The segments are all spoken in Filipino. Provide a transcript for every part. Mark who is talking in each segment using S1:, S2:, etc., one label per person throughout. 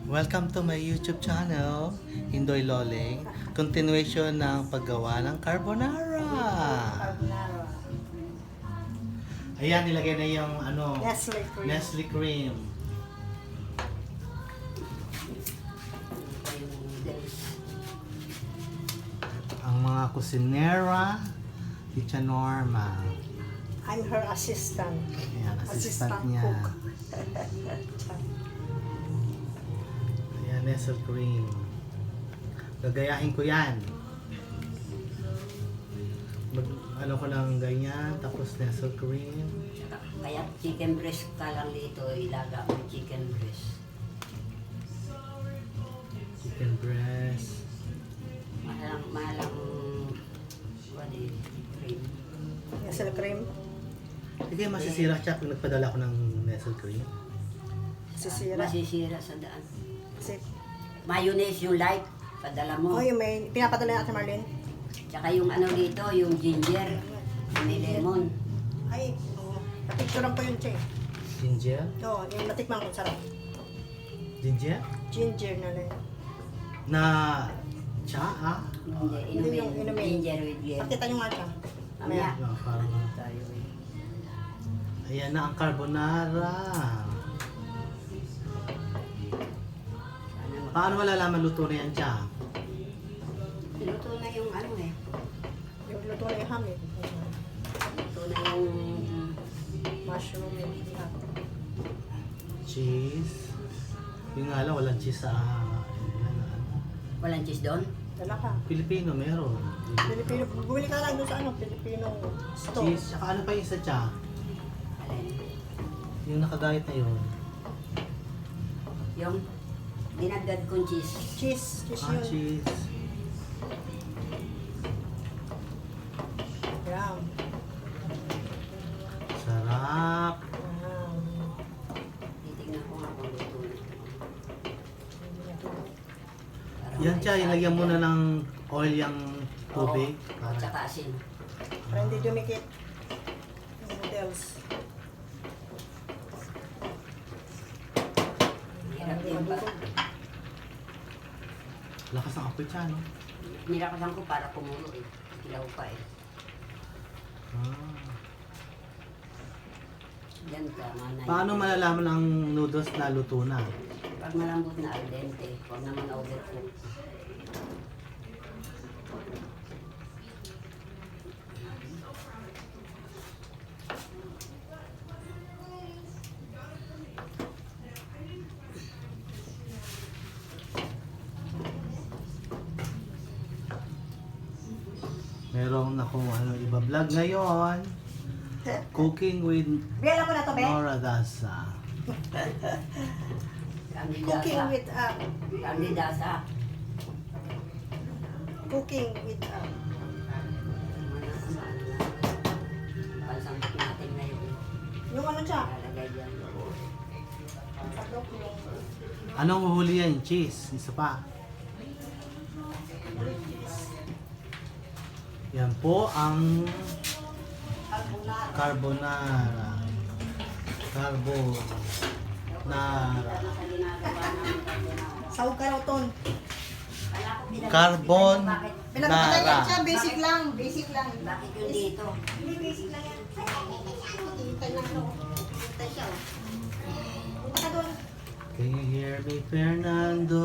S1: Welcome to my YouTube channel, Indoy Loling. Continuation ng paggawa ng carbonara.
S2: Carbonara.
S1: Ayan, nilagay na yung
S2: Nestle cream.
S1: Nestle cream. Ang mga kusinera, Tita Norma.
S2: I'm her assistant.
S1: Ayan, assistant niya.
S2: cook.
S1: Ayan, Nestle cream. Gagayahin ko yan. Ano ko lang ganyan, tapos Nestle cream.
S3: Kaya chicken breast ka lang dito, ilaga mo chicken breast.
S1: Chicken breast.
S3: Mahalang cream.
S2: Nestle cream.
S1: Hindi masisira siya pag nagpadala ko ng Nestle cream.
S2: Sisira.
S3: Masisira sa daan.
S2: Kasi,
S3: Mayonnaise yung light, padala mo.
S2: oh, yung may pinapadala ni Ate Marlene.
S3: Tsaka yung ano dito, yung ginger, may lemon.
S2: Ay, oo. Napicturean ko yun, Che.
S1: Ginger?
S2: Oo, yung natikman ko, sarap.
S1: Ginger?
S2: Ginger na lang.
S1: Na tsaa?
S3: Hindi,
S2: Hindi yung
S3: inumin.
S2: inumin.
S3: Ginger with lemon.
S2: Pakita nyo nga siya.
S3: Mamaya.
S1: No, parang
S3: Tayo eh.
S1: ayan na ang carbonara.
S3: Sana
S1: Paano malalaman luto na yan siya?
S3: luto na yung ano eh.
S2: Yung luto na yung ham eh.
S3: Luto na yung
S2: Mushroom yung ham.
S1: Cheese. Yung nga lang, walang cheese sa
S3: walang cheese doon.
S2: Dala ka.
S1: Pilipino meron.
S2: Pilipino. Bumili ka lang doon sa ano, Pilipino store.
S1: Cheese, saka ano pa yung isa siya?
S3: Alin?
S1: Yung nakagayat na yun.
S3: Yung dinagdag kong cheese.
S2: Cheese. Cheese
S1: Ah,
S2: yun.
S1: cheese.
S2: Yan.
S1: Sarap.
S2: Yan.
S3: Titignan ko nga kung luto na. Para
S1: Yan siya,
S3: maisa-
S1: ilagyan mo na ng oil yung tubig.
S3: Oo,
S1: Para,
S3: tsaka asin.
S2: Para hindi dumikit. Yung noodles.
S3: Hirap din ba?
S1: lakas ng apoy siya, no?
S3: Nilakasan ko para kumulo eh. Kilaw pa eh.
S1: Ah.
S3: Yan ka, manay.
S1: Paano malalaman ang noodles na luto na?
S3: Pag malambot na al dente, huwag naman overcook.
S1: Meron akong iba vlog ngayon. Cooking with
S2: Bigyan ko na to, Be.
S1: Nora Dasa.
S2: Cooking with,
S3: Kandidasa.
S2: cooking with,
S3: Pansambot natin na yun.
S2: yung ano siya?
S3: Lalagay dyan.
S2: Sadok yung,
S1: Anong uhuli yan? Cheese. Isa pa. Yan po ang carbonara. Carbonara.
S2: sahog ka raw ton.
S1: Carbonara.
S2: Pinapatay yan siya, basic lang. Basic lang.
S3: Bakit yun dito?
S2: Hindi, basic lang yan. Hintay lang ito. Hintay siya. Punta ka doon.
S1: Can you hear me, Fernando?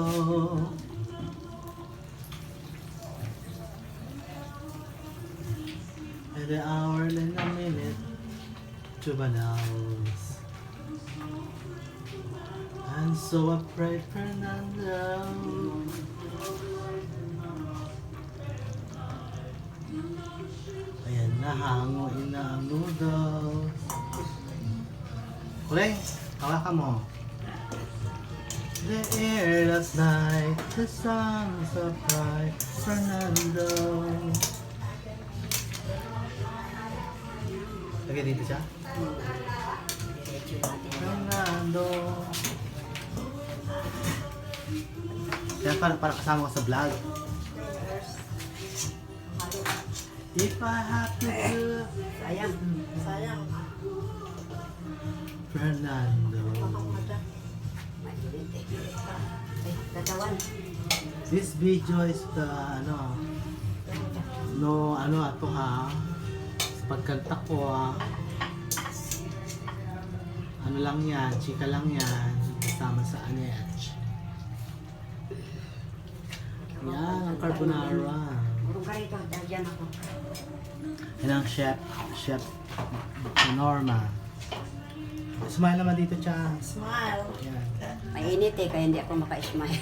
S1: At the hour and a minute, juveniles. I'm so afraid, Fernando. Ayan na, hanguin na ang noodles. Kulay, hawakan mo. The air last night, the sun so bright, Fernando. Lagay dito siya.
S3: Diretso natin.
S1: Fernando. Kaya para kasama ko sa vlog. If I have to do
S3: Sayang.
S2: Sayang.
S1: Fernando.
S2: Baka mo dyan.
S3: Mainit eh. katawan.
S1: This video is the ato ha. Sa pagkanta ko ha. Ano lang yan, chika lang yan. Kasama sa Anech. Yan, ang carbonara.
S3: Urong ka rito, dyan ako.
S1: Yan ang chef Norma. Smile naman dito, Cha.
S2: Smile.
S1: Yan.
S3: Mainit eh, kaya hindi ako maka-smile.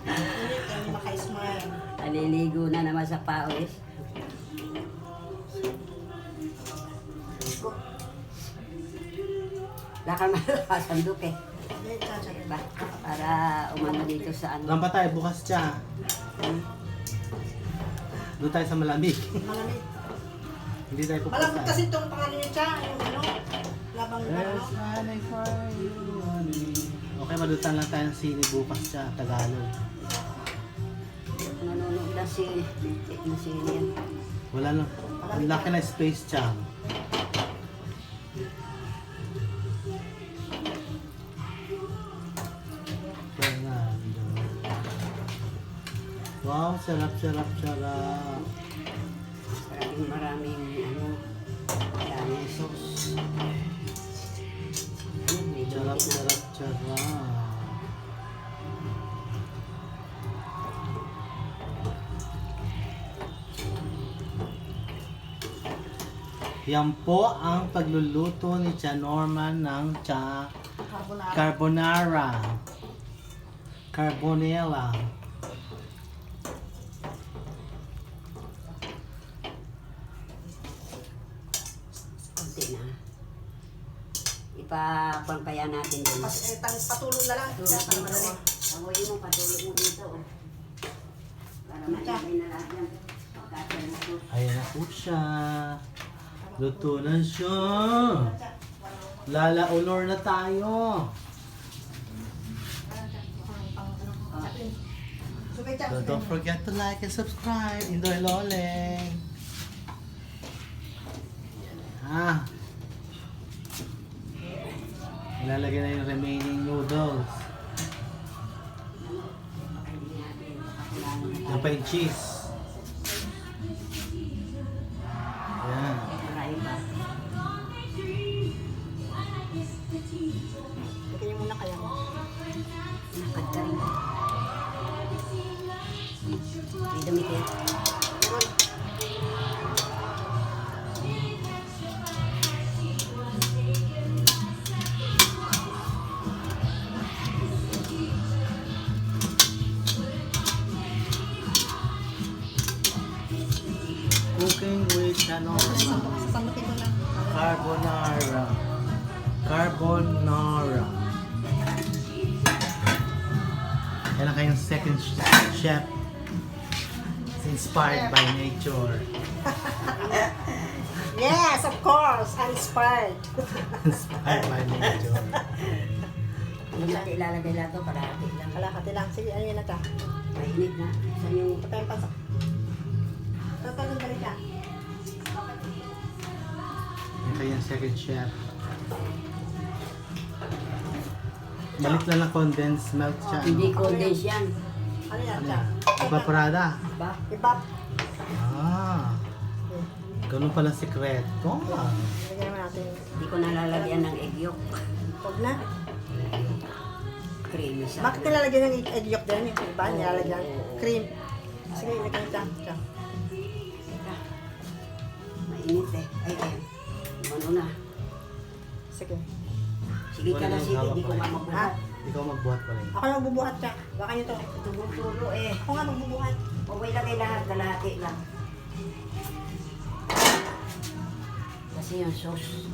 S2: Hindi kayo maka-smile.
S3: Naliligo na naman sa pawis. Lakang malakasandok eh.
S2: Hindi, chacha.
S3: Diba? Para umano dito sa ano.
S1: Rampa tayo, bukas, Cha. Doon tayo sa malamig.
S2: Malamig.
S1: Hindi tayo pupunta.
S2: Malamig kasi itong pangalan niya, cha. Yung ano, labang
S1: There's money for you, honey. Okay, malutan lang tayo ng sini bukas, Cha. Tagalog.
S3: Nanonood na si yan.
S1: Wala lang. Ang laki na space, Cha. Wow, sarap.
S3: Maraming ano, maraming sauce. Medyo
S1: Sarap. Yan po ang pagluluto ni Cha Norman ng
S2: carbonara.
S1: Carbonella.
S3: konti na. Ipapampaya natin din.
S2: Patulong na lang.
S3: Tulog
S2: Para
S3: dito.
S2: madali.
S3: Amoy mo, patulog mo dito. Para maibay na lahat yan. Pagkasya mo po.
S1: Ayan na po siya. Luto na siya. Lalaunor na tayo.
S2: Sugay, cha.
S1: So don't forget to like and subscribe. Indoy Loleng. Ah. Ilalagay na yung remaining noodles. Yan pa yung cheese. Yan.
S3: Marami pa.
S2: Lagyan niyo muna kaya.
S3: Nakad ka rin. May damit yan.
S1: Cooking with Cha Norma.
S2: Sasandukin ko lang.
S1: Carbonara. Yan ang kayong second chef. It's inspired by nature.
S2: Yes, of course. I'm inspired.
S1: Inspired by nature.
S3: Hindi natin ilalagay lahat ito, kalahati lang.
S2: Kalahati lang. Sige, ano yun na, cha?
S3: Mainit na. Sa yung
S2: Patay ang pasok. Tatawag balik ka.
S1: Yan kayong second chef. Balik lang ng condensed milk siya.
S3: hindi condense yan.
S2: Ano yan,
S1: Ano
S2: cha?
S1: yan? Evaporada.
S3: Diba?
S2: Ibab.
S1: Ah. Ganun pala sikreto.
S2: Lagyan naman natin.
S3: Hindi ko nalalagyan ng egg yolk.
S2: Huwag na.
S3: Creamy sa
S2: Bakit nilalagyan ng egg yolk din? Yung iba, nilalagyan. Cream. Sige, ilagyan cha. Cha.
S3: Mainit eh. Ay. Ano na.
S2: Sige.
S3: Sige ka na, sige. Hindi ko nga magbuhat.
S1: Ikaw magbuhat pala yun.
S2: Ako na magbubuhat, cha. Baka nyo to.
S3: Tulo eh.
S2: Ako nga magbubuhat.
S3: Okay lagay lahat, kalahati lang. Kasi yung sauce.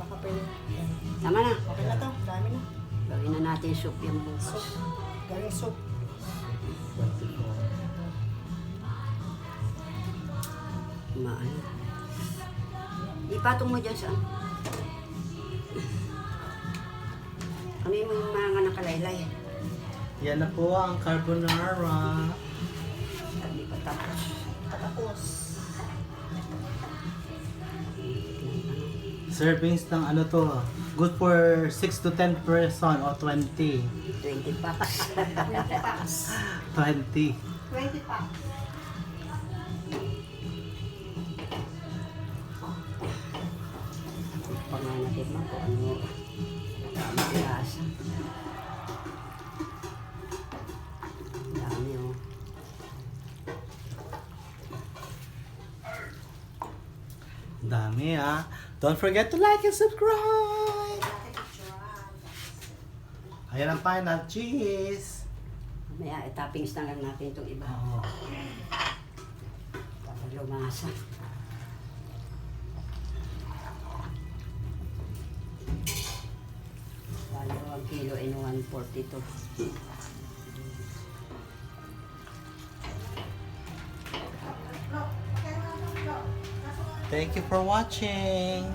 S2: Baka pwede.
S3: Tama na.
S2: Okay na to. Dami na.
S3: Gawin na natin soup yung bukas.
S2: Soup. Galing soup.
S3: Maano. Ipatong mo dyan sa ano mo yung mga nakalaylay.
S1: Yan na po ang carbonara.
S3: Hindi pa tapos.
S2: Patapos.
S1: Servings ng ano to, good for 6 to 10 person or 20.
S3: 20 packs.
S2: 20 packs.
S1: 20.
S2: 20 packs.
S3: Panganatid mo kung ano. Ang lasa. Dami oh.
S1: Dami ah. Don't forget to like and subscribe. Ayan ang final cheese.
S3: Mamaya, toppings na lang natin itong iba.
S1: Oo.
S3: Para lumasa. Balo ang kilo ay 142.
S1: Thank you for watching.